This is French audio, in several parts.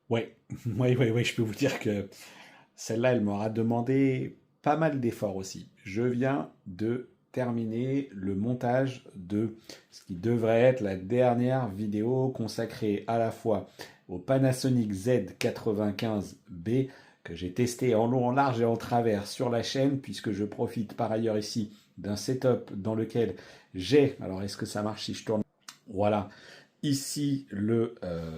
Oui, oui, je peux vous dire que celle-là, elle m'aura demandé pas mal d'efforts aussi. Je viens de terminer le montage de ce qui devrait être la dernière vidéo consacrée à la fois au Panasonic Z95B que j'ai testé en long, en large et en travers sur la chaîne, puisque je profite par ailleurs ici d'un setup dans lequel j'ai, alors est-ce que ça marche si je tourne? Voilà, ici le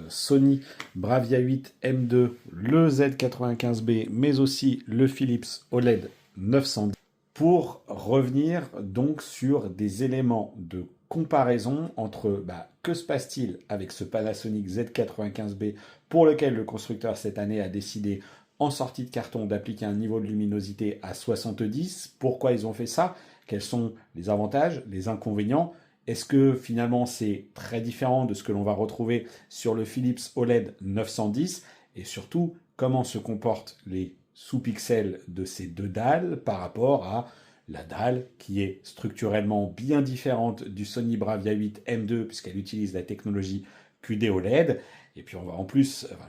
Sony Bravia 8 M2, le Z95B, mais aussi le Philips OLED 910 pour revenir donc sur des éléments de comparaison entre que se passe-t-il avec ce Panasonic Z95B pour lequel le constructeur cette année a décidé en sortie de carton d'appliquer un niveau de luminosité à 70. Pourquoi ils ont fait ça? Quels sont les avantages, les inconvénients? Est-ce que finalement c'est très différent de ce que l'on va retrouver sur le Philips OLED 910? Et surtout, comment se comportent les sous-pixels de ces deux dalles par rapport à la dalle qui est structurellement bien différente du Sony Bravia 8 M2 puisqu'elle utilise la technologie QD OLED. Et puis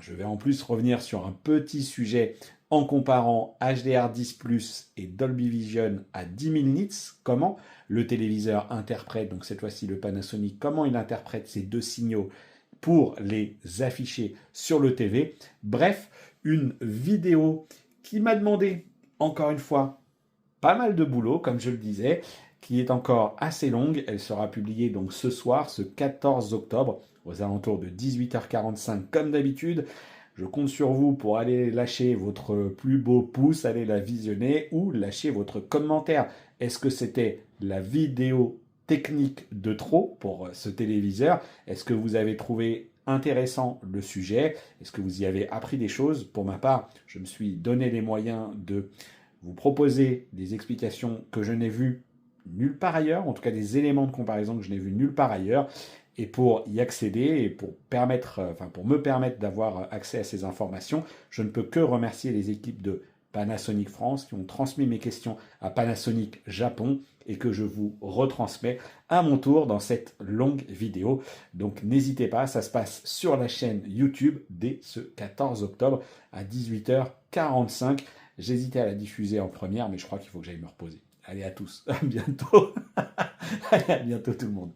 je vais en plus revenir sur un petit sujet en comparant HDR10 et Dolby Vision à 10 000 nits. Comment le téléviseur interprète, donc cette fois-ci le Panasonic, comment il interprète ces deux signaux pour les afficher sur le TV. Bref, une vidéo qui m'a demandé, encore une fois, pas mal de boulot, comme je le disais, qui est encore assez longue. Elle sera publiée donc ce soir, ce 14 octobre, aux alentours de 18h45, comme d'habitude. Je compte sur vous pour aller lâcher votre plus beau pouce, aller la visionner ou lâcher votre commentaire. Est-ce que c'était la vidéo technique de trop pour ce téléviseur? Est-ce que vous avez trouvé intéressant le sujet? Est-ce que vous y avez appris des choses? Pour ma part, je me suis donné les moyens de vous proposer des explications que je n'ai vues nulle part ailleurs, en tout cas des éléments de comparaison que je n'ai vus nulle part ailleurs, et pour y accéder et pour me permettre d'avoir accès à ces informations, je ne peux que remercier les équipes de Panasonic France qui ont transmis mes questions à Panasonic Japon et que je vous retransmets à mon tour dans cette longue vidéo. Donc n'hésitez pas, ça se passe sur la chaîne YouTube dès ce 14 octobre à 18h45. J'hésitais à la diffuser en première, mais je crois qu'il faut que j'aille me reposer. Allez à tous, à bientôt. Allez, à bientôt tout le monde.